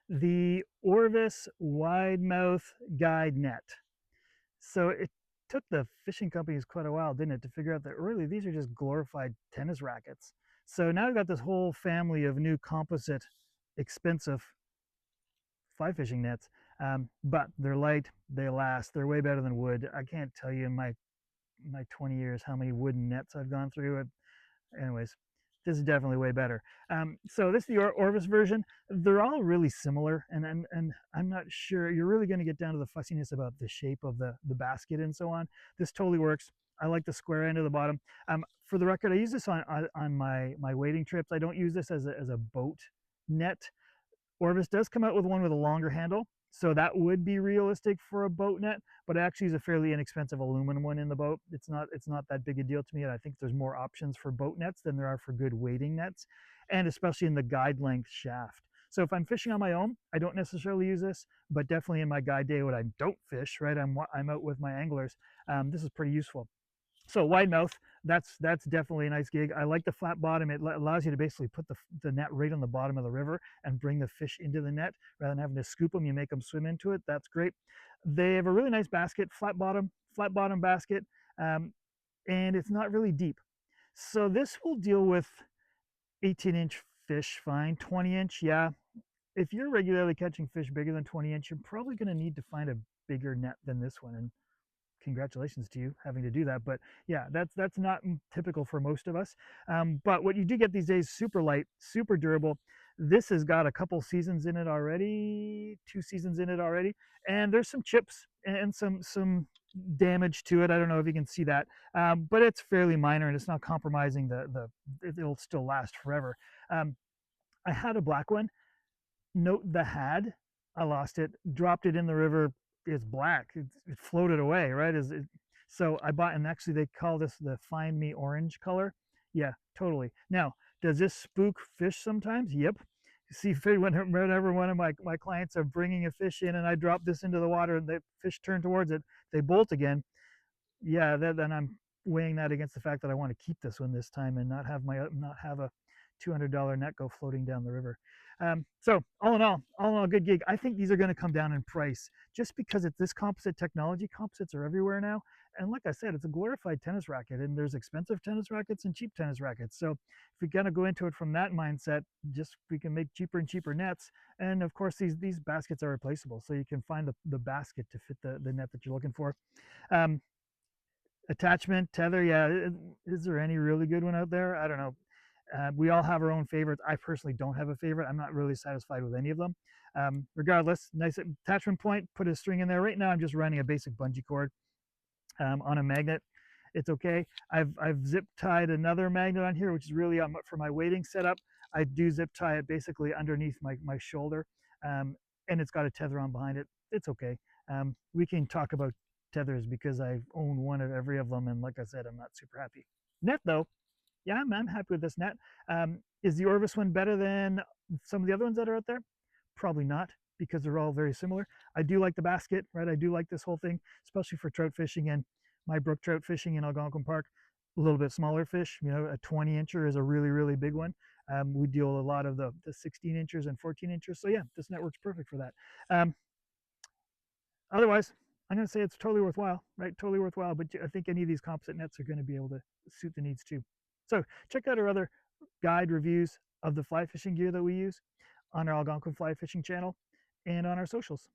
The Orvis wide mouth guide net. So it took the fishing companies quite a while, didn't it, to figure out that really these are just glorified tennis rackets. So now we've got this whole family of new composite, expensive fly fishing nets, but they're light, they last, they're way better than wood. I can't tell you in my 20 years how many wooden nets I've gone through. Anyways, this is definitely way better. So this is the Orvis version. They're all really similar, and I'm not sure you're really going to get down to the fussiness about the shape of the basket and so on. This totally works. I like the square end of the bottom. For the record, I use this on my wading trips. I don't use this as a boat net. Orvis does come out with one with a longer handle, so that would be realistic for a boat net, but I actually use a fairly inexpensive aluminum one in the boat. It's not that big a deal to me, and I think there's more options for boat nets than there are for good wading nets, and especially in the guide length shaft. So if I'm fishing on my own, I don't necessarily use this, but definitely in my guide day when I don't fish, right, I'm out with my anglers, this is pretty useful. So wide mouth, that's definitely a nice gig. I like the flat bottom. It allows you to basically put the net right on the bottom of the river and bring the fish into the net rather than having to scoop them. You make them swim into it. That's great. They have a really nice basket, flat bottom basket, um, and it's not really deep. So this will deal with 18-inch fish fine. 20-inch, yeah. If you're regularly catching fish bigger than 20-inch, you're probably going to need to find a bigger net than this one. And congratulations to you having to do that, but yeah, that's not typical for most of us. But what you do get these days, super light, super durable. This has got a couple seasons in it already, 2 seasons in it already, and there's some chips and some damage to it. I don't know if you can see that, but it's fairly minor and it's not compromising it'll still last forever. um, I had a black one. Note the had. I lost it, dropped it in the river. It's black. It floated away, right? So I bought, and actually they call this the Find Me Orange color. Yeah, totally. Now, does this spook fish sometimes? Yep. You see, whenever one of my clients are bringing a fish in and I drop this into the water and the fish turn towards it, they bolt again. Yeah, then I'm weighing that against the fact that I want to keep this one this time and not have a $200 net go floating down the river. So all in all, good gig. I think these are going to come down in price just because it's this composite technology. Composites are everywhere now, and like I said, it's a glorified tennis racket, and there's expensive tennis rackets and cheap tennis rackets. So if you're going to go into it from that mindset, just we can make cheaper and cheaper nets, and of course these baskets are replaceable, so you can find the basket to fit the net that you're looking for. Um, Attachment, tether, yeah. Is there any really good one out there? I don't know. We all have our own favorites. I personally don't have a favorite. I'm not really satisfied with any of them. Regardless, nice attachment point. Put a string in there. Right now, I'm just running a basic bungee cord on a magnet. It's okay. I've zip tied another magnet on here, which is really for my wading setup. I do zip tie it basically underneath my shoulder, and it's got a tether on behind it. It's okay. We can talk about tethers because I own one of every of them, and like I said, I'm not super happy. Net though, yeah, I'm happy with this net. Is the Orvis one better than some of the other ones that are out there? Probably not, because they're all very similar. I do like the basket, right? I do like this whole thing, especially for trout fishing and my brook trout fishing in Algonquin Park. A little bit smaller fish, a 20 incher is a really, really big one. We deal a lot of the 16 inchers and 14 inchers. So yeah, this net works perfect for that. Um, Otherwise, I'm going to say it's totally worthwhile, right? Totally worthwhile. But I think any of these composite nets are going to be able to suit the needs too. So check out our other guide reviews of the fly fishing gear that we use on our Algonquin Fly Fishing channel and on our socials.